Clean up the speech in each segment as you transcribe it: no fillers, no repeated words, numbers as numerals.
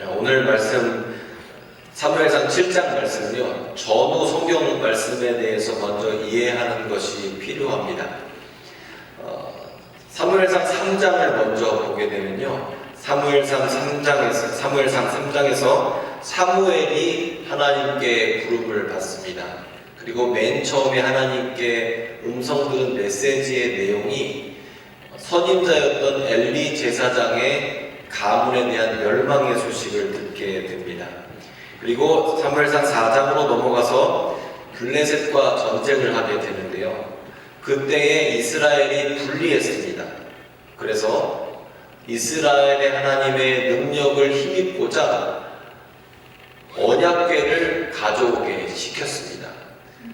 오늘 말씀 사무엘상 7장 말씀은요, 전후 성경 말씀에 대해서 먼저 이해하는 것이 필요합니다. 사무엘상 3장을 먼저 보게 되면요, 사무엘상 3장에서 사무엘이 하나님께 부름을 받습니다. 그리고 맨 처음에 하나님께 음성 들은 메시지의 내용이 선임자였던 엘리 제사장의 가문에 대한 멸망의 소식을 듣게 됩니다. 그리고 사무엘상 4장으로 넘어가서 블레셋과 전쟁을 하게 되는데요, 그때에 이스라엘이 불리했습니다. 그래서 이스라엘의 하나님의 능력을 힘입고자 언약궤를 가져오게 시켰습니다.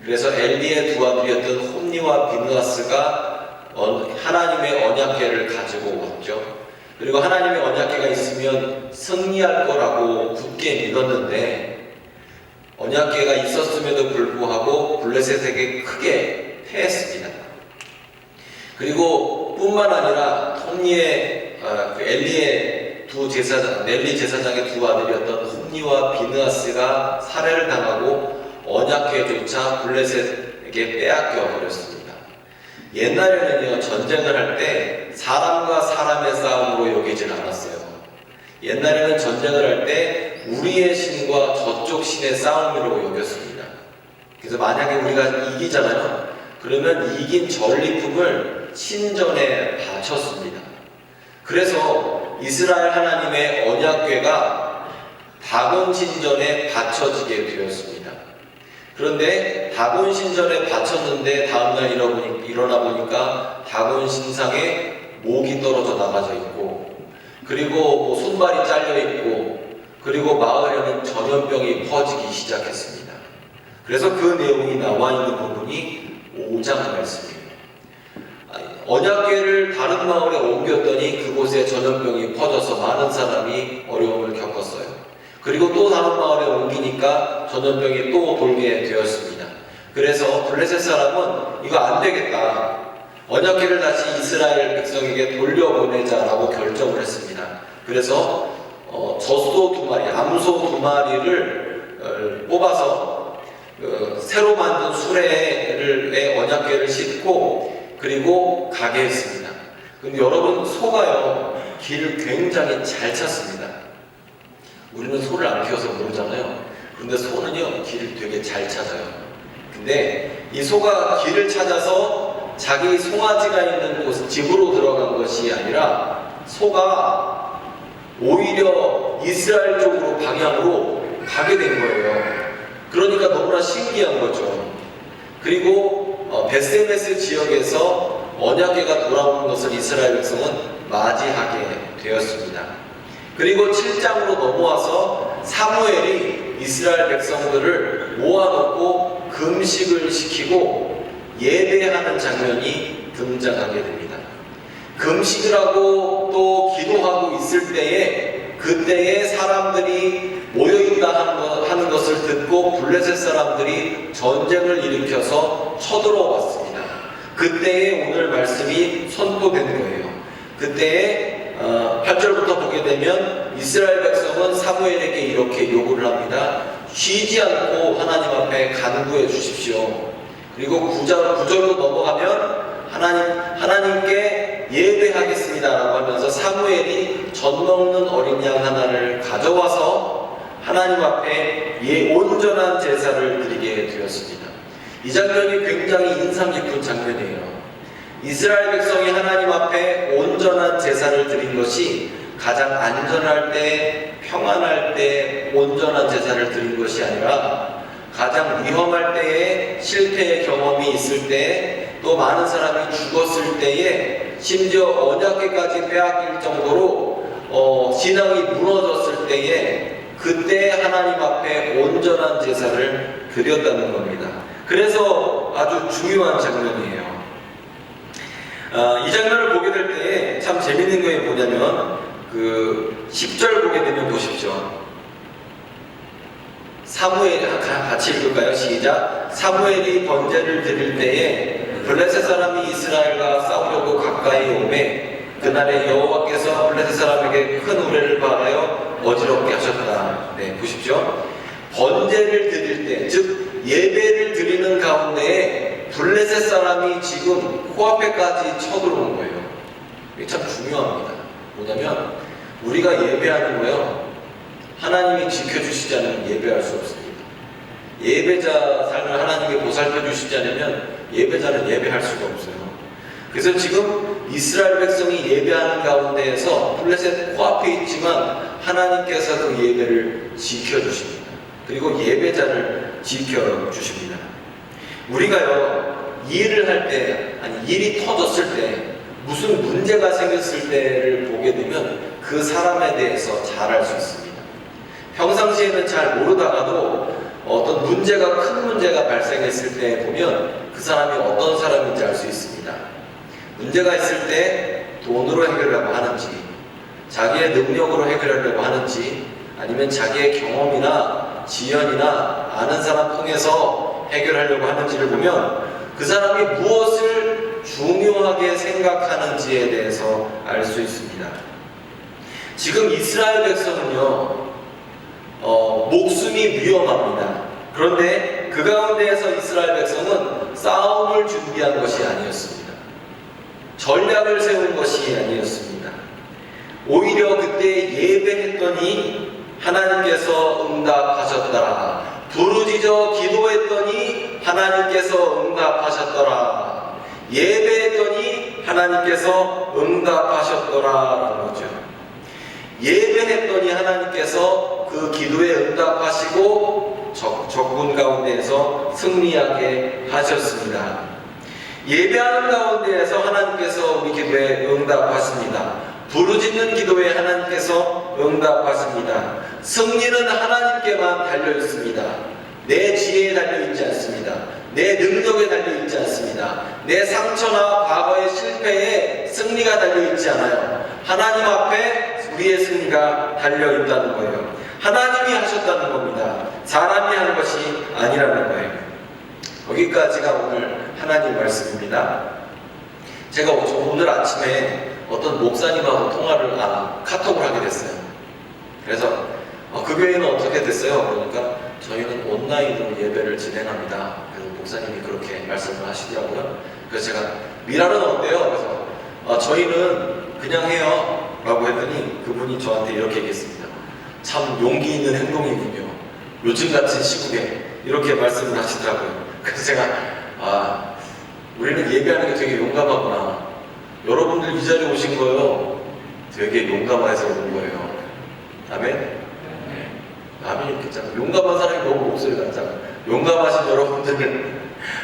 그래서 엘리의 두 아들이었던 홈니와 비느하스가 하나님의 언약궤를 가지고 왔죠. 그리고 하나님의 언약궤가 있으면 승리할 거라고 굳게 믿었는데, 언약궤가 있었음에도 불구하고 블레셋에게 크게 패했습니다. 그리고 뿐만 아니라 엘리의 엘리 제사장의 두 아들이었던 홈니와 비느하스가 살해를 당하고 언약궤조차 블레셋에게 빼앗겨 버렸습니다. 옛날에는요, 전쟁을 할 때 사람과 사람의 싸움으로 여기질 않았어요. 옛날에는 전쟁을 할 때 우리의 신과 저쪽 신의 싸움으로 여겼습니다. 그래서 만약에 우리가 이기잖아요, 그러면 이긴 전리품을 신전에 바쳤습니다. 그래서 이스라엘 하나님의 언약궤가 다곤 신전에 바쳐지게 되었습니다. 그런데 다곤 신전에 바쳤는데 다음날 일어나 보니까 다곤 신상에 목이 떨어져 나가져 있고, 그리고 손발이 잘려 있고, 그리고 마을에는 전염병이 퍼지기 시작했습니다. 그래서 그 내용이 나와 있는 부분이 5장 말씀이에요. 언약궤를 다른 마을에 옮겼더니 그곳에 전염병이 퍼져서 많은 사람이 어려움을 겪었어요. 그리고 또 다른 마을에 옮기니까 전염병이 또 돌게 되었습니다. 그래서 블레셋 사람은 이거 안 되겠다, 언약궤를 다시 이스라엘 백성에게 돌려보내자라고 결정을 했습니다. 그래서 젖소 2마리, 암소 2마리를 뽑아서 새로 만든 수레에 언약궤를 싣고 그리고 가게 했습니다. 근데 여러분, 소가요, 길을 굉장히 잘 찾습니다. 우리는 소를 안 키워서 모르잖아요. 그런데 소는요, 길을 되게 잘 찾아요. 근데 이 소가 길을 찾아서 자기 송아지가 있는 곳, 집으로 들어간 것이 아니라 소가 오히려 이스라엘 쪽으로 방향으로 가게 된 거예요. 그러니까 너무나 신기한 거죠. 그리고 베스메스 지역에서 언약궤가 돌아오는 것을 이스라엘 백성은 맞이하게 되었습니다. 그리고 7장으로 넘어와서 사무엘이 이스라엘 백성들을 모아놓고 금식을 시키고 예배하는 장면이 등장하게 됩니다. 금식을 하고 또 기도하고 있을 때에 그때에 사람들이 모여있다 하는 것을 듣고 블레셋 사람들이 전쟁을 일으켜서 쳐들어왔습니다. 그때에 오늘 말씀이 선포된 거예요. 그때에 8절부터 보게 되면 이스라엘 백성은 사무엘에게 이렇게 요구를 합니다. 쉬지 않고 하나님 앞에 간구해 주십시오. 그리고 9절로 넘어가면 하나님께 예배하겠습니다라고 하면서 사무엘이 젖 먹는 어린 양 하나를 가져와서 하나님 앞에 온전한 제사를 드리게 되었습니다. 이 장면이 굉장히 인상 깊은 장면이에요. 이스라엘 백성이 하나님 앞에 온전한 제사를 드린 것이 가장 안전할 때, 평안할 때 온전한 제사를 드린 것이 아니라 가장 위험할 때에 실패의 경험이 있을 때, 또 많은 사람이 죽었을 때에, 심지어 언약궤까지 빼앗길 정도로 신앙이 무너졌을 때에, 그때 하나님 앞에 온전한 제사를 드렸다는 겁니다. 그래서 아주 중요한 장면이에요. 이 장면을 보게 될 때에 참 재밌는 게 뭐냐면 10절 보게 되면 보십시오. 같이 읽을까요? 시작. 사무엘이 번제를 드릴 때에 블레셋 사람이 이스라엘과 싸우려고 가까이 오매 그날에 여호와께서 블레셋 사람에게 큰 우레를 발하여 어지럽게 하셨다. 네, 보십시오. 번제를 드릴 때, 즉 예배를 드리는 가운데에 블레셋 사람이 지금 코앞에까지 쳐들어온 거예요. 이게 참 중요합니다. 뭐냐면 우리가 예배하는 거요, 하나님이 지켜주시지 않으면 예배할 수 없습니다. 예배자 삶을 하나님이 보살펴 주시지 않으면 예배자는 예배할 수가 없어요. 그래서 지금 이스라엘 백성이 예배하는 가운데에서 블레셋 코앞에 있지만 하나님께서 그 예배를 지켜주십니다. 그리고 예배자를 지켜주십니다. 우리가요, 일을 할 때, 아니 일이 터졌을 때, 무슨 문제가 생겼을 때를 보게 되면 그 사람에 대해서 잘 알 수 있습니다. 평상시에는 잘 모르다가도 어떤 문제가, 큰 문제가 발생했을 때 보면 그 사람이 어떤 사람인지 알 수 있습니다. 문제가 있을 때 돈으로 해결하려고 하는지, 자기의 능력으로 해결하려고 하는지, 아니면 자기의 경험이나 지연이나 아는 사람 통해서 해결하려고 하는지를 보면 그 사람이 무엇을 중요하게 생각하는지에 대해서 알 수 있습니다. 지금 이스라엘 백성은요, 목숨이 위험합니다. 그런데 그 가운데에서 이스라엘 백성은 싸움을 준비한 것이 아니었습니다. 전략을 세운 것이 아니었습니다. 오히려 그때 예배했더니 하나님께서 응답하셨더라. 부르짖어 기도했더니 하나님께서 응답하셨더라. 예배했더니 하나님께서 응답하셨더라라는 거죠. 예배했더니 하나님께서 그 기도에 응답하시고 적군 가운데에서 승리하게 하셨습니다. 예배하는 가운데에서 하나님께서 우리 기도에 응답하십니다. 부르짖는 기도에 하나님께서 응답하십니다. 승리는 하나님께만 달려있습니다. 내 지혜에 달려있지 않습니다. 내 능력에 달려있지 않습니다. 내 상처나 과거의 실패에 승리가 달려있지 않아요. 하나님 앞에 우리의 승리가 달려있다는 거예요. 하나님이 하셨다는 겁니다. 사람이 하는 것이 아니라는 거예요. 여기까지가 오늘 하나님 말씀입니다. 제가 오늘 아침에 어떤 목사님하고 카톡을 하게 됐어요. 그래서 그 교회는 어떻게 됐어요? 그러니까 저희는 온라인으로 예배를 진행합니다. 그래서 목사님이 그렇게 말씀을 하시더라고요. 그래서 제가 미라는 어때요? 그래서 저희는 그냥 해요 라고 했더니 그분이 저한테 이렇게 얘기했습니다. 참 용기 있는 행동이군요. 요즘 같은 시국에 이렇게 말씀을 하시더라고요. 그래서 제가 우리는 예배하는 게 되게 용감하구나. 여러분들 이 자리에 오신 거요, 되게 용감해서 온 거예요. 아멘? 아멘. 있겠잖아. 용감한 사람이 너무 목소리가 작아. 용감하신 여러분들은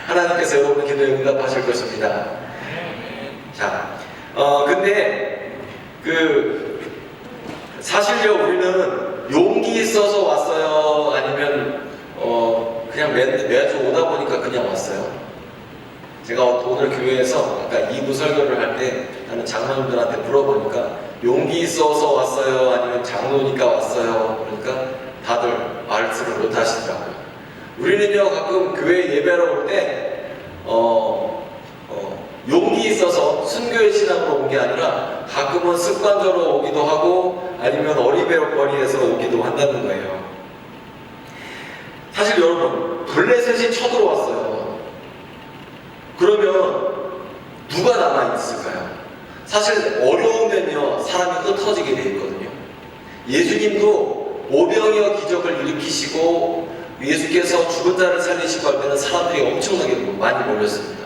하나님께서 여러분 기도에 응답하실 것입니다. 자, 근데 사실요, 우리는 용기 있어서 왔어요? 아니면 그냥 매주 오다 보니까 그냥 왔어요? 제가 오늘 교회에서 아까 2부 설교를 할 때 나는 장로님들한테 물어보니까 용기 있어서 왔어요? 아니면 장로니까 왔어요? 그러니까 다들 말씀을 못 하시더라고요. 우리는요, 가끔 교회 예배하러 올 때 용기 있어서 순교의 신앙으로 온 게 아니라 가끔은 습관적으로 오기도 하고 아니면 어리배역거리에서 오기도 한다는 거예요. 사실 여러분, 블레셋이 쳐들어왔어요. 그러면 누가 남아있을까요? 사실 어려우면요, 사람이 흩어지게 돼 있거든요. 예수님도 오병이어 기적을 일으키시고 예수께서 죽은 자를 살리시고 할 때는 사람들이 엄청나게 많이 몰렸습니다.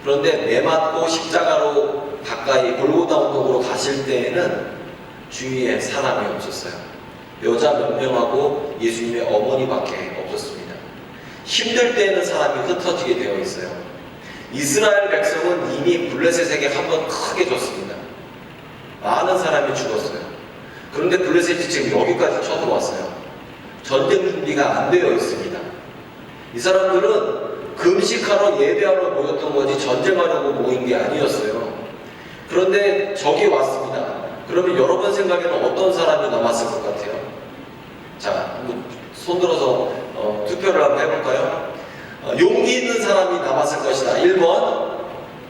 그런데 매 맞고 십자가로 가까이 골고다 언덕으로 가실 때에는 주위에 사람이 없었어요. 여자 몇 명하고 예수님의 어머니밖에 없었습니다. 힘들 때에는 사람이 흩어지게 되어 있어요. 이스라엘 백성은 이미 블레셋에게 한번 크게 졌습니다. 많은 사람이 죽었어요. 그런데 블레셋이 지금 여기까지 쳐들어왔어요. 전쟁 준비가 안 되어 있습니다. 이 사람들은 금식하러 예배하러 모였던 거지 전쟁하려고 모인 게 아니었어요. 그런데 적이 왔습니다. 그러면 여러분 생각에는 어떤 사람이 남았을 것 같아요? 자, 한번 손들어서 투표를 한번 해볼까요? 용기 있는 사람이 남았을 것이다. 1번.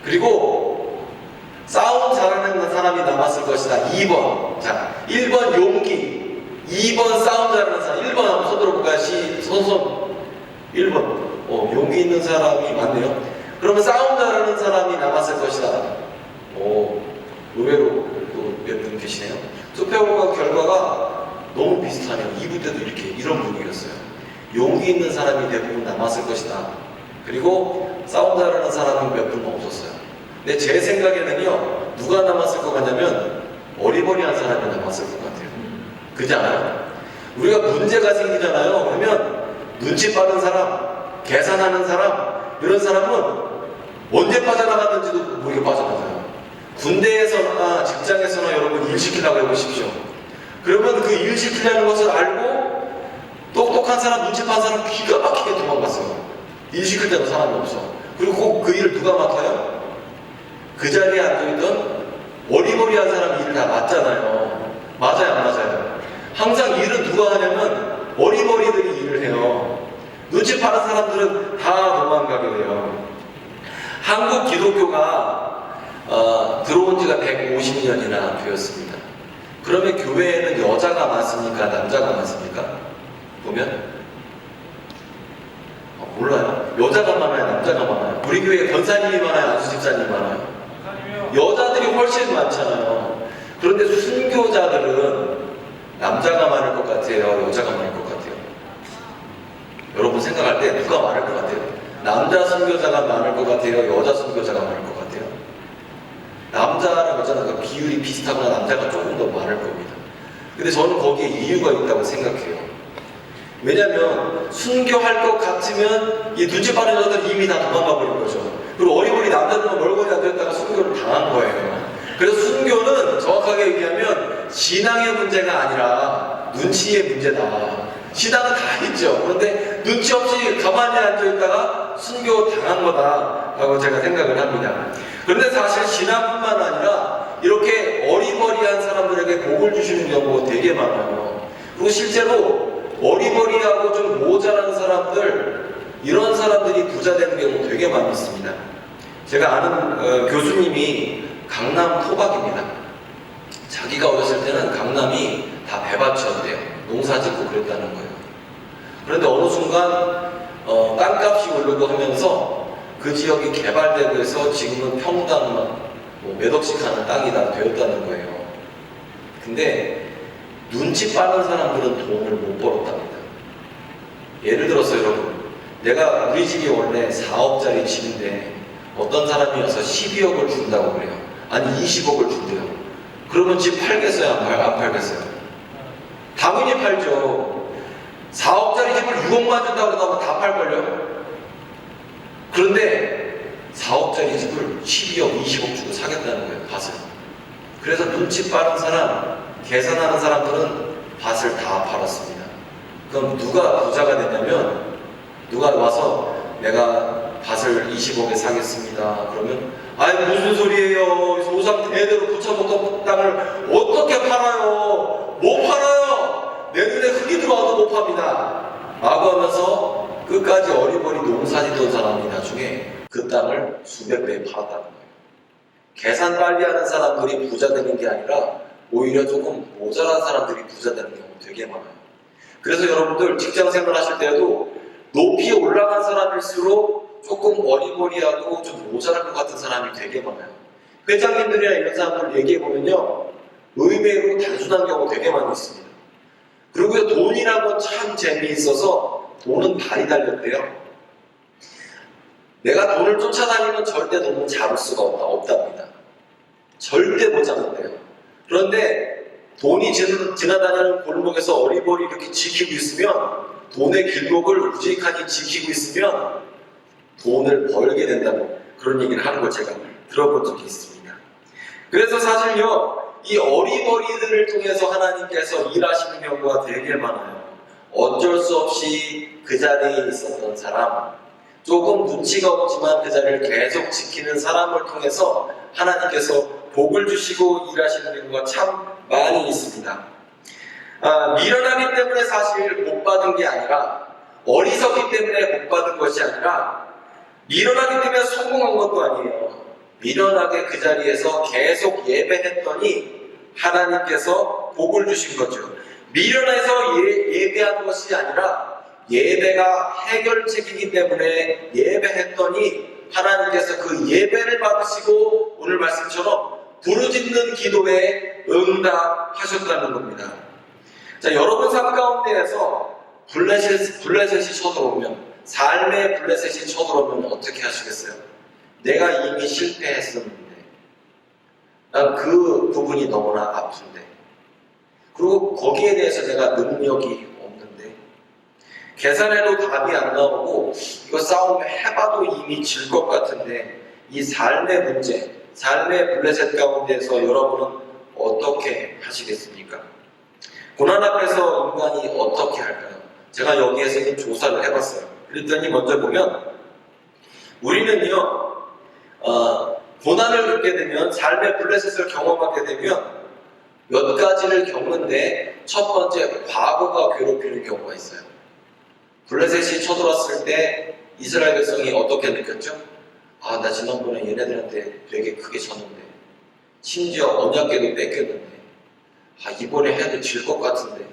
그리고 싸움 잘하는 사람이 남았을 것이다. 2번. 자, 1번 용기. 2번 싸움 잘하는 사람, 1번 한번 손 들어볼까요? 손 1번. 용기 있는 사람이 많네요. 그러면 싸움 잘하는 사람이 남았을 것이다. 의외로 또 몇 분 계시네요. 투표 결과가 너무 비슷하네요. 2부 때도 이런 분위기였어요. 용기 있는 사람이 대부분 남았을 것이다. 그리고 싸움 잘하는 사람은 몇 분 없었어요. 근데 제 생각에는요, 누가 남았을 것 같냐면 어리버리한 사람이 남았을 것 같아요. 그렇지 않아요? 우리가 문제가 생기잖아요. 그러면 눈치 빠른 사람, 계산하는 사람, 이런 사람은 언제 빠져나갔는지도 모르게 빠져나가요. 군대에서나 직장에서나 여러분 일 시키려고 해보십시오. 그러면 그 일 시키려는 것을 알고 똑똑한 사람, 눈치 빠른 사람 기가 막히게 도망갔어요. 일 시킬 때도 사람이 없어. 그리고 꼭 그 일을 누가 맡아요? 그 자리에 앉아있던 어리버리한 사람이 일을 다 맡잖아요. 맞아요, 안 맞아요? 항상 일은 누가 하냐면 어리버리들이 일을 해요. 눈치 빠른 사람들은 다 도망가게 돼요. 한국 기독교가 들어온 지가 150년이나 되었습니다. 그러면 교회에는 여자가 많습니까? 남자가 많습니까? 보면 몰라요. 여자가 많아요? 남자가 많아요? 우리 교회에 권사님이 많아요? 안수 집사님이 많아요? 여자들이 훨씬 많잖아요. 그런데 순교자들은 남자가 많을 것 같아요? 여자가 많을 것 같아요? 여러분 생각할 때 누가 많을 것 같아요? 남자 순교자가 많을 것 같아요? 여자 순교자가 많을 것 같아요? 남자랑 여자는 그 비율이 비슷하거나 남자가 조금 더 많을 겁니다. 근데 저는 거기에 이유가 있다고 생각해요. 왜냐면 순교할 것 같으면 이 눈치 빠른 여자들은 이미 다 도망가 버린 거죠. 그리고 어리버리 남자들만 멀거리 앉아있다가 순교를 당한 거예요. 그래서 순교는 정확하게 얘기하면 신앙의 문제가 아니라 눈치의 문제다. 신앙은 다 있죠. 그런데 눈치 없이 가만히 앉아있다가 순교 당한 거다라고 제가 생각을 합니다. 그런데 사실 신앙뿐만 아니라 이렇게 어리버리한 사람들에게 복을 주시는 경우가 되게 많아요. 그리고 실제로 어리버리하고 좀 모자란 사람들, 이런 사람들이 부자 되는 경우 되게 많이 있습니다. 제가 아는 교수님이 강남 토박입니다. 자기가 어렸을 때는 강남이 다 배밭이었대요. 농사 짓고 그랬다는 거예요. 그런데 어느 순간 땅값이 오르고 하면서 그 지역이 개발되고 해서 지금은 평당 몇 억씩 하는 땅이 다 되었다는 거예요. 근데 눈치 빠른 사람들은 돈을 못 벌었답니다. 예를 들어서 여러분, 내가 우리 집이 원래 4억짜리 집인데 어떤 사람이 와서 12억을 준다고 그래요. 아니 20억을 준대요. 그러면 집 팔겠어요? 안 팔겠어요? 당연히 팔죠. 4억짜리 집을 6억만 준다고 그러면 다 팔걸요? 그런데 4억짜리 집을 12억, 20억 주고 사겠다는 거예요. 밭을. 그래서 눈치 빠른 사람, 계산하는 사람들은 밭을 다 팔았습니다. 그럼 누가 부자가 됐냐면, 누가 와서 내가 밭을 20억에 사겠습니다. 그러면 아이 무슨 소리예요? 조상 대대로 붙여먹던 땅을 어떻게 팔아요? 못 팔아요. 내 눈에 흙이 들어와도 못 팝니다. 라고 하면서 끝까지 어리버리 농사짓던 사람이 나중에 그 땅을 수백 배에 팔았다는 거예요. 계산 빨리 하는 사람들이 부자 되는 게 아니라 오히려 조금 모자란 사람들이 부자 되는 경우 되게 많아요. 그래서 여러분들 직장 생활 하실 때에도 높이 올라간 사람일수록 조금 어리버리하고 좀 모자랄 것 같은 사람이 되게 많아요. 회장님들이나 이런 사람들 얘기해보면요, 의외로 단순한 경우 되게 많이 있습니다. 그리고 돈이란 건 참 재미있어서 돈은 발이 달렸대요. 내가 돈을 쫓아다니면 절대 돈을 잡을 수가 없답니다. 절대 못 잡는데요. 그런데 돈이 지나다니는 골목에서 어리버리 이렇게 지키고 있으면, 돈의 길목을 우직하니 지키고 있으면 돈을 벌게 된다고 그런 얘기를 하는 걸 제가 들어본 적이 있습니다. 그래서 사실요, 이 어리버리들을 통해서 하나님께서 일하시는 경우가 되게 많아요. 어쩔 수 없이 그 자리에 있었던 사람, 조금 눈치가 없지만 그 자리를 계속 지키는 사람을 통해서 하나님께서 복을 주시고 일하시는 경우가 참 많이 있습니다. 미련하기 때문에 사실 복 받은 게 아니라, 어리석기 때문에 복 받은 것이 아니라, 미련하기 때문에 성공한 것도 아니에요. 미련하게 그 자리에서 계속 예배했더니 하나님께서 복을 주신 거죠. 미련해서 예배하는 것이 아니라 예배가 해결책이기 때문에 예배했더니 하나님께서 그 예배를 받으시고 오늘 말씀처럼 부르짖는 기도에 응답하셨다는 겁니다. 자, 여러분 삶 가운데에서 블레셋이 쳐들어오면, 삶의 블레셋이 쳐들어오면 어떻게 하시겠어요? 내가 이미 실패했었는데, 난 그 부분이 너무나 아픈데, 그리고 거기에 대해서 내가 능력이 없는데, 계산해도 답이 안 나오고 이거 싸움 해봐도 이미 질 것 같은데, 이 삶의 문제, 삶의 블레셋 가운데서 여러분은 어떻게 하시겠습니까? 고난 앞에서 인간이 어떻게 할까요? 제가 여기에서 조사를 해봤어요. 그랬더니 먼저 보면 우리는요, 고난을 겪게 되면, 삶의 블레셋을 경험하게 되면 몇 가지를 겪는데, 첫 번째, 과거가 괴롭히는 경우가 있어요. 블레셋이 쳐들어왔을 때 이스라엘 백성이 어떻게 느꼈죠? 아, 나 지난번에 얘네들한테 되게 크게 졌는데, 심지어 언약궤도 뺏겼는데, 아, 이번에 해도 질 것 같은데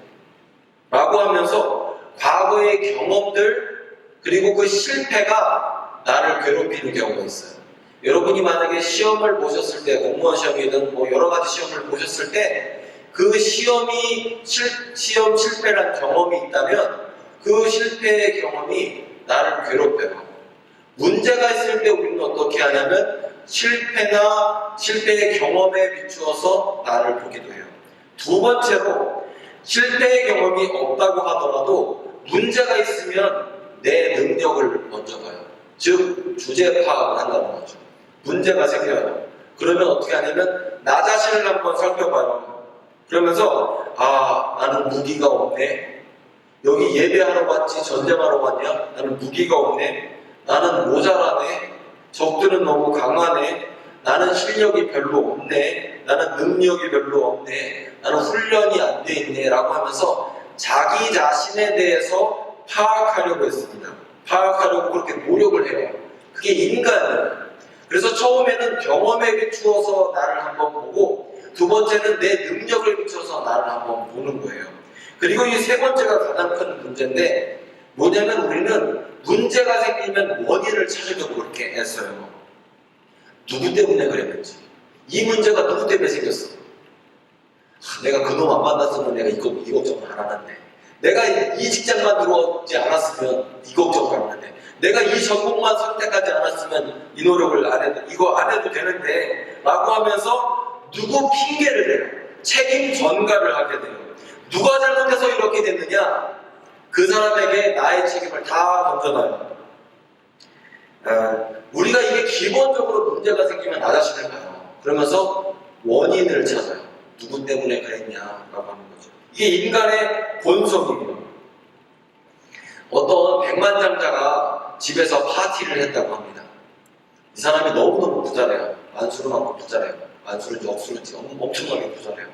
라고 하면서 과거의 경험들, 그리고 그 실패가 나를 괴롭히는 경우가 있어요. 여러분이 만약에 시험을 보셨을 때, 공무원 시험이든 뭐 여러 가지 시험을 보셨을 때 그 시험 실패란 경험이 있다면 그 실패의 경험이 나를 괴롭혀요. 문제가 있을 때 우리는 어떻게 하냐면 실패의 경험에 비추어서 나를 보기도 해요. 두 번째로, 실패의 경험이 없다고 하더라도 문제가 있으면 내 능력을 먼저 봐요. 즉, 주제 파악을 한다는 거죠. 문제가 생겨요. 그러면 어떻게 하냐면 나 자신을 한번 살펴봐요. 그러면서, 아, 나는 무기가 없네. 여기 예배하러 왔지 전쟁하러 왔냐? 나는 무기가 없네. 나는 모자라네. 적들은 너무 강하네. 나는 실력이 별로 없네. 나는 능력이 별로 없네. 나는 훈련이 안 돼 있네. 라고 하면서 자기 자신에 대해서 파악하려고 했습니다. 파악하려고 그렇게 노력을 해요. 그게 인간이에요. 그래서 처음에는 경험에 비추어서 나를 한번 보고, 두 번째는 내 능력을 비추어서 나를 한번 보는 거예요. 그리고 이 세 번째가 가장 큰 문제인데, 뭐냐면 우리는 문제가 생기면 원인을 찾으려고 그렇게 애써요. 누구 때문에 그랬는지, 이 문제가 누구 때문에 생겼어? 내가 그놈 안 만났으면 내가 이 걱정을 안 하는데, 내가 이 직장만 들어오지 않았으면 이 걱정을 안 하는데, 내가 이 전공만 선택하지 않았으면 이 노력을 이거 안 해도 되는데 라고 하면서 누구 핑계를 대요. 책임 전가를 하게 돼요. 누가 잘못해서 이렇게 됐느냐? 그 사람에게 나의 책임을 다 던져놔요. 우리가 이게 기본적으로 문제가 생기면 나 자신을 봐요. 그러면서 원인을 찾아요. 누구 때문에 그랬냐라고 하는 거죠. 이게 인간의 본성이에요. 어떤 백만장자가 집에서 파티를 했다고 합니다. 이 사람이 너무너무 부자래요. 만수르 많고 부자래요. 만수르인지 억수르인지 엄청나게 부자래요.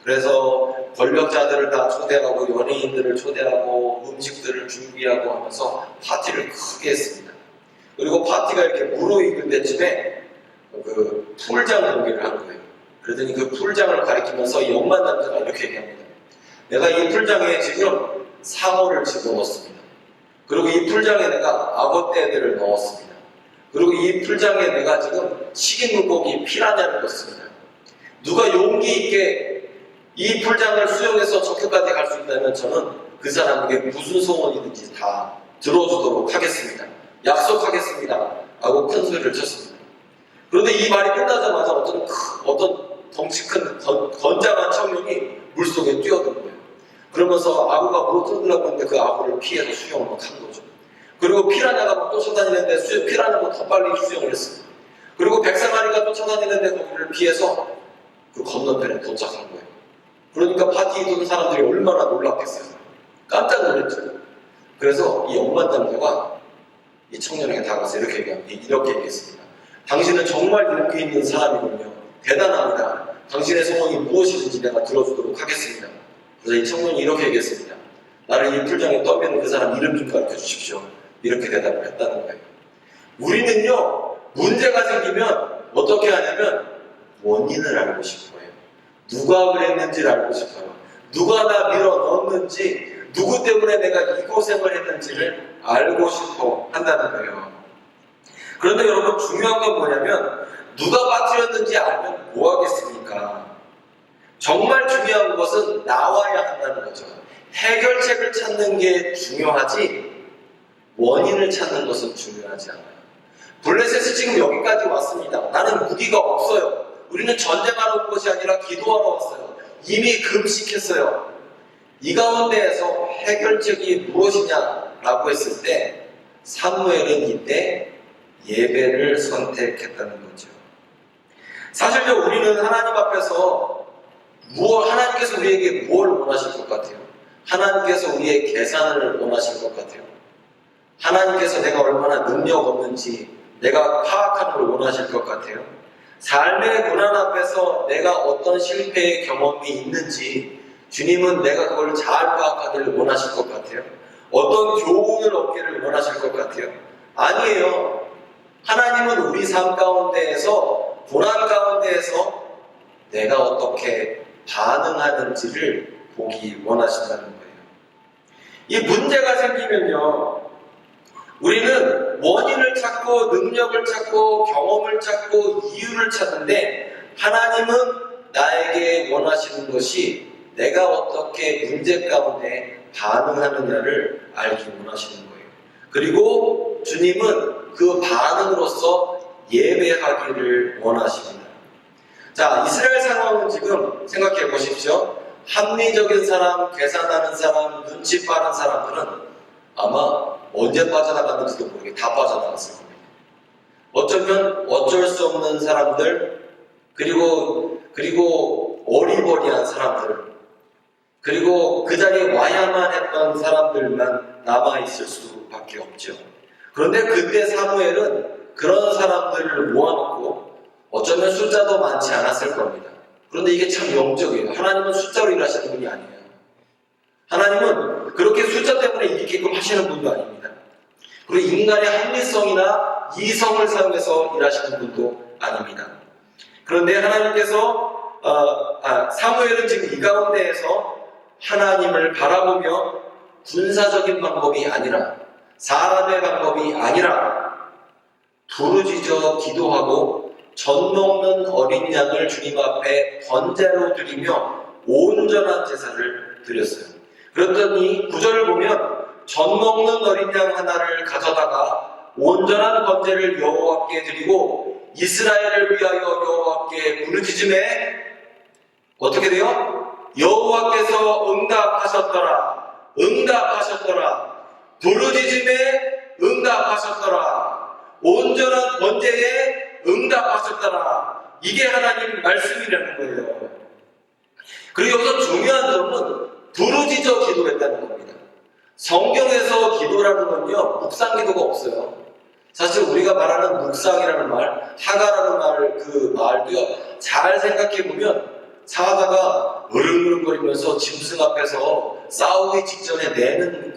그래서 권력자들을 다 초대하고 연예인들을 초대하고 음식들을 준비하고 하면서 파티를 크게 했습니다. 그리고 파티가 이렇게 무르익을 때쯤에 그 풀장 경기를 한 거예요. 그러더니 그 풀장을 가리키면서 이 억만장자가 이렇게 얘기합니다. 내가 이 풀장에 지금 상어를 집어넣었습니다. 그리고 이 풀장에 내가 악어떼들을 넣었습니다. 그리고 이 풀장에 내가 지금 식인 물고기 피라냐를 넣었습니다. 누가 용기 있게 이 풀장을 수용해서 저기까지 갈 수 있다면 저는 그 사람에게 무슨 소원이든지 다 들어주도록 하겠습니다. 약속하겠습니다. 하고 큰 소리를 쳤습니다. 그런데 이 말이 끝나자마자 어떤 덩치 큰 건장한 청년이 물속에 뛰어든 거예요. 그러면서 악어가 물어 뜯으려고 했는데 그 악어를 피해서 수영을 막 한 거죠. 그리고 피라냐가 막 쫓아다니는데 피라냐가 더 빨리 수영을 했습니다. 그리고 백상아리가 쫓아다니는데 거기를 피해서 그 건너편에 도착한 거예요. 그러니까 파티에 있던 사람들이 얼마나 놀랐겠어요. 깜짝 놀랐죠. 그래서 이 억만장자가 이 청년에게 다가가서 이렇게 얘기했습니다. 당신은 정말 용기 있는 사람이군요. 대단합니다. 당신의 소원이 무엇이든지 내가 들어주도록 하겠습니다. 그래서 이 청년이 이렇게 얘기했습니다. 나를 이 풀장에 떠미는 그 사람 이름 좀 가르쳐 주십시오. 이렇게 대답을 했다는 거예요. 우리는요, 문제가 생기면 어떻게 하냐면 원인을 알고 싶어요. 누가 그랬는지를 알고 싶어요. 누가 나 밀어 넣었는지, 누구 때문에 내가 이 고생을 했는지를 알고 싶어 한다는 거예요. 그런데 여러분, 중요한 건 뭐냐면 누가 빠뜨렸는지 알면 뭐 하겠습니까? 정말 중요한 것은 나와야 한다는 거죠. 해결책을 찾는 게 중요하지 원인을 찾는 것은 중요하지 않아요. 블레셋이 지금 여기까지 왔습니다. 나는 무기가 없어요. 우리는 전쟁하러 온 것이 아니라 기도하러 왔어요. 이미 금식했어요. 이 가운데에서 해결책이 무엇이냐라고 했을 때 사무엘은 이때 예배를 선택했다는 거죠. 사실요, 우리는 하나님 앞에서 하나님께서 우리에게 무엇을 원하실 것 같아요? 하나님께서 우리의 계산을 원하실 것 같아요. 하나님께서 내가 얼마나 능력 없는지 내가 파악하는 걸 원하실 것 같아요. 삶의 고난 앞에서 내가 어떤 실패의 경험이 있는지 주님은 내가 그걸 잘 파악하기를 원하실 것 같아요. 어떤 교훈을 얻기를 원하실 것 같아요. 아니에요. 하나님은 우리 삶 가운데에서, 고난 가운데에서 내가 어떻게 반응하는지를 보기 원하신다는 거예요. 이 문제가 생기면요, 우리는 원인을 찾고 능력을 찾고 경험을 찾고 이유를 찾는데 하나님은 나에게 원하시는 것이 내가 어떻게 문제 가운데 반응하느냐를 알기 원하시는 거예요. 그리고 주님은 그 반응으로서 예배하기를 원하십니다. 자, 이스라엘 상황은 지금 생각해 보십시오. 합리적인 사람, 계산하는 사람, 눈치 빠른 사람들은 아마 언제 빠져나갔는지도 모르게 다 빠져나갔을 겁니다. 어쩌면 어쩔 수 없는 사람들, 그리고 어리버리한 사람들, 그리고 그 자리에 와야만 했던 사람들만 남아있을 수밖에 없죠. 그런데 그때 사무엘은 그런 사람들을 모아놓고 어쩌면 숫자도 많지 않았을 겁니다. 그런데 이게 참 영적이에요. 하나님은 숫자로 일하시는 분이 아니에요. 하나님은 그렇게 숫자 때문에 이기게끔 하시는 분도 아닙니다. 그리고 인간의 합리성이나 이성을 사용해서 일하시는 분도 아닙니다. 그런데 하나님께서 사무엘은 지금 이 가운데에서 하나님을 바라보며 군사적인 방법이 아니라 사람의 방법이 아니라 부르짖어 기도하고 젖 먹는 어린 양을 주님 앞에 번제로 드리며 온전한 제사를 드렸어요. 그랬더니 9절을 보면 젖 먹는 어린 양 하나를 가져다가 온전한 번제를 여호와께 드리고 이스라엘을 위하여 여호와께 부르짖음에 어떻게 돼요? 여호와께서 응답하셨더라. 부르짖음에 응답하셨더라. 온전한 번제에 응답하셨더라. 이게 하나님 말씀이라는 거예요. 그리고 여기서 중요한 점은 부르짖어 기도했다는 겁니다. 성경에서 기도라는 건요, 묵상 기도가 없어요. 사실 우리가 말하는 묵상이라는 말, 하가라는 그 말도요, 잘 생각해보면 사자가 으릉으릉거리면서 짐승 앞에서 싸우기 직전에 내는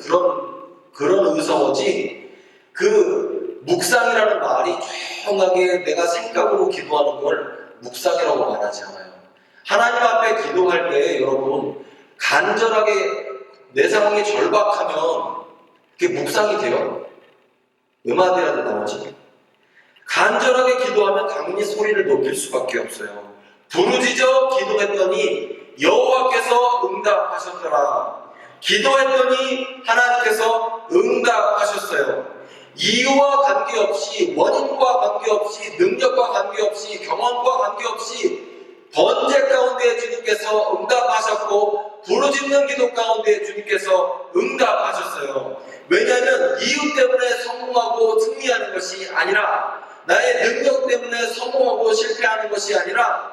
그런 의성어지, 그 묵상이라는 말이 조용하게 내가 생각으로 기도하는 걸 묵상이라고 말하지 않아요. 하나님 앞에 기도할 때 여러분 간절하게 내 상황이 절박하면 그게 묵상이 돼요? 음악이라도 나오지. 간절하게 기도하면 당연히 소리를 높일 수밖에 없어요. 부르짖어 기도했더니 여호와께서 응답하셨더라. 기도했더니 하나님께서 응답하셨어요. 이유와 관계없이, 원인과 관계없이, 능력과 관계없이, 경험과 관계없이 번제 가운데 주님께서 응답하셨고 부르짖는 기도 가운데 주님께서 응답하셨어요. 왜냐하면 이유 때문에 성공하고 승리하는 것이 아니라, 나의 능력 때문에 성공하고 실패하는 것이 아니라,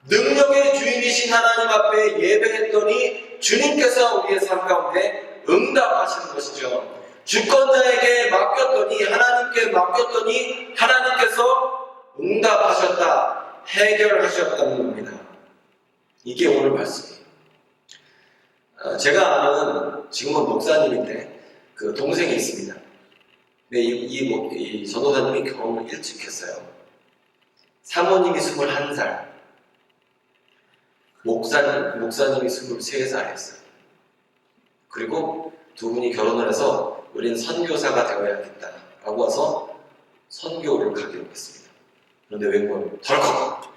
능력의 주인이신 하나님 앞에 예배했더니 주님께서 우리의 삶 가운데 응답하시는 것이죠. 주권자에게 맡겼더니, 하나님께 맡겼더니 하나님께서 응답하셨다, 해결하셨다는 겁니다. 이게 오늘 말씀이에요. 제가 아는, 지금은 목사님인데 그 동생이 있습니다. 근데 이 전도사님이 결혼을 일찍 했어요. 사모님이 21살, 목사님이 23살이었어요. 그리고 두 분이 결혼을 해서 우린 선교사가 되어야겠다라고 해서 선교를 가기로 했습니다. 그런데 웬걸 덜컥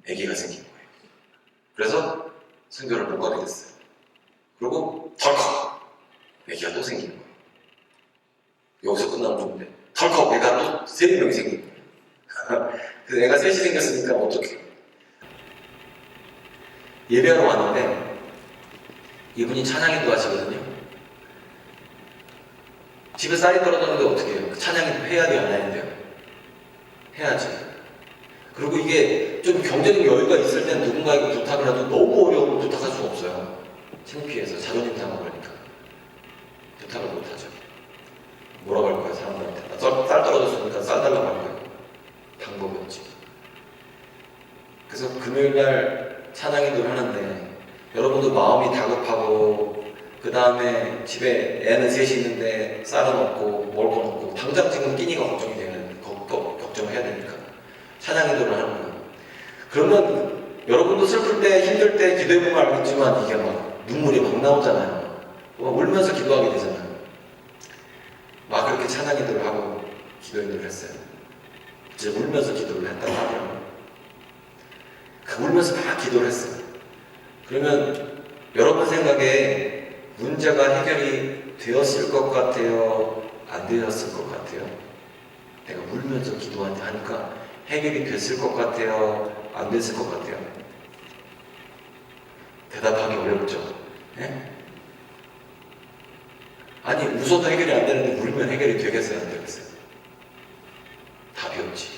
아기가 생긴 거예요. 그래서 선교를 못 가게 됐어요. 그리고 덜컥 아기가 또 생긴 거예요. 여기서 끝나면 좋은데 덜컥 애가 또 3명이 생긴 거예요. 그래서 애가 셋이 생겼으니까 어떡해요. 예배하러 왔는데 이분이 찬양인도 하시거든요. 집에 쌀이 떨어졌는데 어떻게 해요? 찬양인도 해야 돼요? 안 해야 돼요? 해야지. 그리고 이게 좀 경제적 여유가 있을 땐 누군가에게 부탁을 해도 너무 어려우면 부탁할 수가 없어요. 창피해서 자존심 상하고 그러니까 부탁을 못하죠. 뭐라고 할 거야 사람들한테. 나 쌀 떨어졌으니까 쌀 달라고 할 거예요. 방법이 없지. 그래서 금요일날 찬양인도를 하는데 여러분도 마음이 다급하고 그 다음에 집에 애는 셋이 있는데 쌀은 없고 먹을 건 없고 당장 지금 끼니가 걱정이 되는 걱정해야 되니까 찬양인도를 하는 거예요. 그러면 여러분도 슬플 때 힘들 때 기도해보면 알겠지만 이게 막 눈물이 막 나오잖아요. 막 울면서 기도하게 되잖아요. 막 그렇게 찬양인도를 하고 기도인도를 했어요. 이제 울면서 기도를 했다고 하면 울면서 막 기도를 했어요. 그러면 여러분 생각에 문제가 해결이 되었을 것 같아요? 안 되었을 것 같아요? 내가 울면서 기도하니까 해결이 됐을 것 같아요? 안 됐을 것 같아요? 대답하기 어렵죠? 네? 아니 웃어도 해결이 안 되는데 울면 해결이 되겠어요? 안 되겠어요? 답이 없지.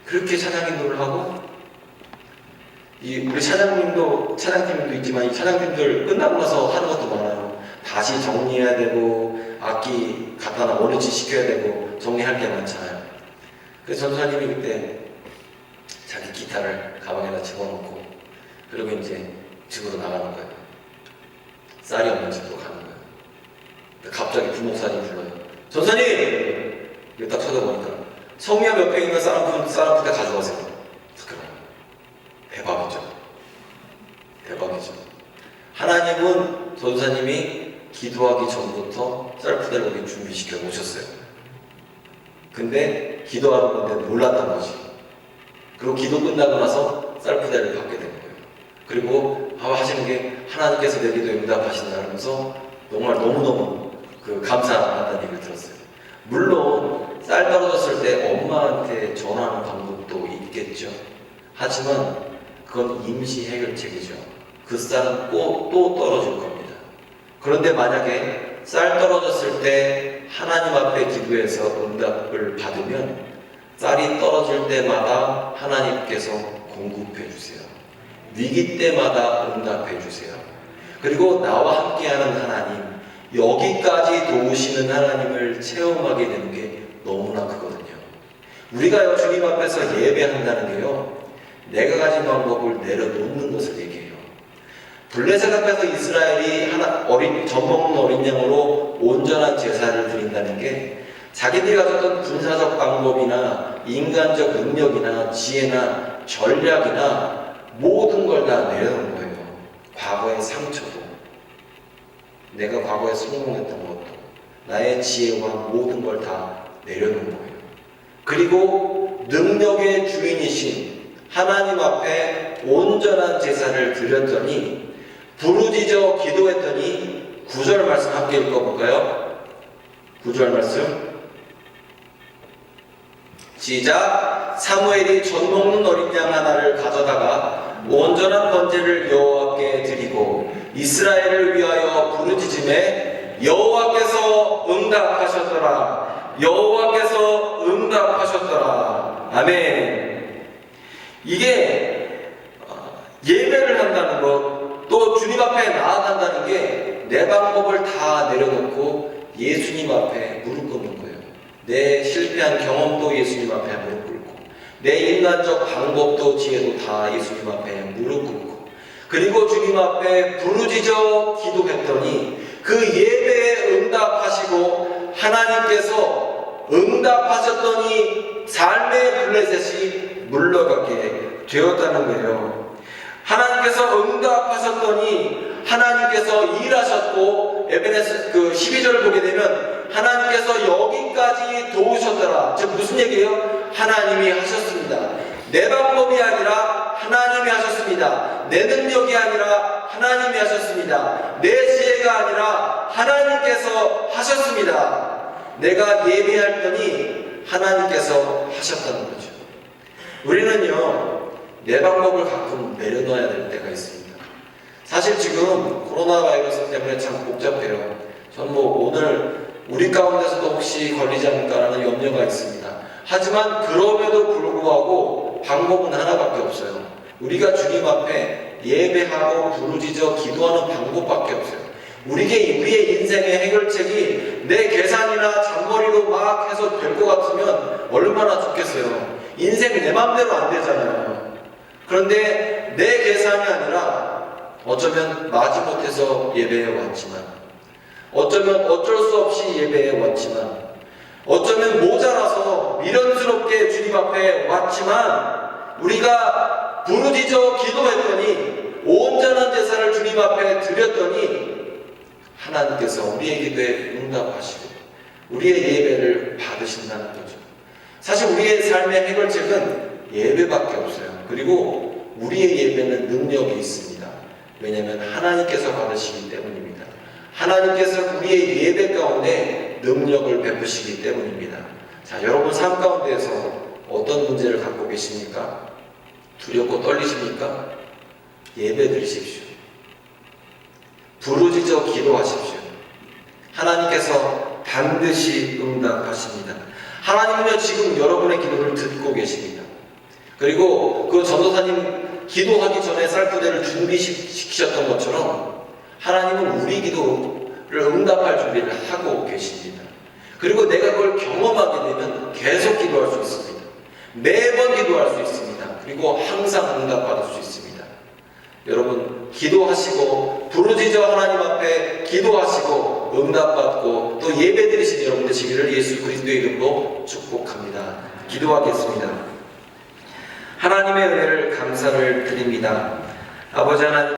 그렇게 찬양인도를 하고 우리 찬양팀도 있지만 이 찬양팀들 끝나고 나서 하는 것도 많아요. 다시 정리해야 되고 악기 갖다 놔 원위치 시켜야 되고 정리할 게 많잖아요. 그래서 전도사님이 그때 자기 기타를 가방에다 집어넣고 그리고 이제 집으로 나가는 거예요. 쌀이 없는 집으로 가는 거예요. 갑자기 부목사님 불러요. 전사님! 이렇게 딱 쳐다보니까 성미야 몇 평이면 쌀 한 푼 가져가세요. 대박이죠. 대박이죠. 하나님은 전도사님이 기도하기 전부터 쌀푸대를 거기 준비시켜 놓으셨어요. 근데 기도하는 건데 몰랐던 거지. 그리고 기도 끝나고 나서 쌀푸대를 받게 된 거예요. 그리고 하시는 게 하나님께서 내 기도에 응답하신다 하면서 정말 너무너무 감사하다는 얘기를 들었어요. 물론 쌀 떨어졌을 때 엄마한테 전화하는 방법도 있겠죠. 하지만 그건 임시 해결책이죠. 그 쌀은 또 떨어질 겁니다. 그런데 만약에 쌀 떨어졌을 때 하나님 앞에 기도해서 응답을 받으면 쌀이 떨어질 때마다 하나님께서 공급해 주세요. 위기 때마다 응답해 주세요. 그리고 나와 함께하는 하나님, 여기까지 도우시는 하나님을 체험하게 되는 게 너무나 크거든요. 우리가 주님 앞에서 예배한다는 게요, 내가 가진 방법을 내려놓는 것을 얘기해요. 블레셋 앞에서 이스라엘이 젖 먹는 어린 양으로 온전한 제사를 드린다는 게 자기들이 가졌던 군사적 방법이나 인간적 능력이나 지혜나 전략이나 모든 걸 다 내려놓은 거예요. 과거의 상처도, 내가 과거에 성공했던 것도, 나의 지혜와 모든 걸 다 내려놓은 거예요. 그리고 능력의 주인이신 하나님 앞에 온전한 제사를 드렸더니 부르짖어 기도했더니 9절 말씀 함께 읽어볼까요? 9절 말씀 시작. 사무엘이 젖 먹는 어린 양 하나를 가져다가 온전한 번제를 여호와께 드리고 이스라엘을 위하여 부르짖음에 여호와께서 응답하셨더라. 여호와께서 응답하셨더라. 아멘. 이게 예배를 한다는 것, 또 주님 앞에 나아간다는 게 내 방법을 다 내려놓고 예수님 앞에 무릎 꿇는 거예요. 내 실패한 경험도 예수님 앞에 무릎 꿇고, 내 인간적 방법도 지혜도 다 예수님 앞에 무릎 꿇고, 그리고 주님 앞에 부르짖어 기도했더니 그 예배에 응답하시고 하나님께서 응답하셨더니 삶의 블레셋이 물러가게 되었다는 거예요. 하나님께서 응답하셨더니 하나님께서 일하셨고, 에베네스 12절을 보게 되면 하나님께서 여기까지 도우셨더라. 즉 무슨 얘기예요? 하나님이 하셨습니다. 내 방법이 아니라 하나님이 하셨습니다. 내 능력이 아니라 하나님이 하셨습니다. 내 지혜가 아니라 하나님께서 하셨습니다. 내가 예배했더니 하나님께서 하셨다는 거죠. 우리는요, 내 방법을 가끔 내려놔야 될 때가 있습니다. 사실 지금 코로나 바이러스 때문에 참 복잡해요. 전 오늘 우리 가운데서도 혹시 걸리지 않을까라는 염려가 있습니다. 하지만 그럼에도 불구하고 방법은 하나밖에 없어요. 우리가 주님 앞에 예배하고 부르짖어 기도하는 방법밖에 없어요. 우리의 인생의 해결책이 내 계산이나 잔머리로 막 해서 될 것 같으면 얼마나 좋겠어요. 인생 내 맘대로 안 되잖아요. 그런데 내 계산이 아니라 어쩌면 마지못해서 예배해 왔지만, 어쩌면 어쩔 수 없이 예배해 왔지만, 어쩌면 모자라서 미련스럽게 주님 앞에 왔지만, 우리가 부르짖어 기도했더니, 온전한 제사를 주님 앞에 드렸더니 하나님께서 우리의 기도에 응답하시고 우리의 예배를 받으신다는 거죠. 사실 우리의 삶의 해결책은 예배밖에 없어요. 그리고 우리의 예배는 능력이 있습니다. 왜냐하면 하나님께서 받으시기 때문입니다. 하나님께서 우리의 예배 가운데 능력을 베푸시기 때문입니다. 자, 여러분 삶 가운데에서 어떤 문제를 갖고 계십니까? 두렵고 떨리십니까? 예배 드리십시오. 부르짖어 기도하십시오. 하나님께서 반드시 응답하십니다. 하나님은요, 지금 여러분의 기도를 듣고 계십니다. 그리고 그 전도사님 기도하기 전에 쌀부대를 준비시키셨던 것처럼 하나님은 우리 기도를 응답할 준비를 하고 계십니다. 그리고 내가 그걸 경험하게 되면 계속 기도할 수 있습니다. 매번 기도할 수 있습니다. 그리고 항상 응답받을 수 있습니다. 여러분, 기도하시고 부르짖어 하나님 앞에 기도하시고 응답받고 또 예배드리신 여러분 되시기를 예수 그리스도의 이름으로 축복합니다. 기도하겠습니다. 하나님의 은혜를 감사를 드립니다. 아버지 하나님,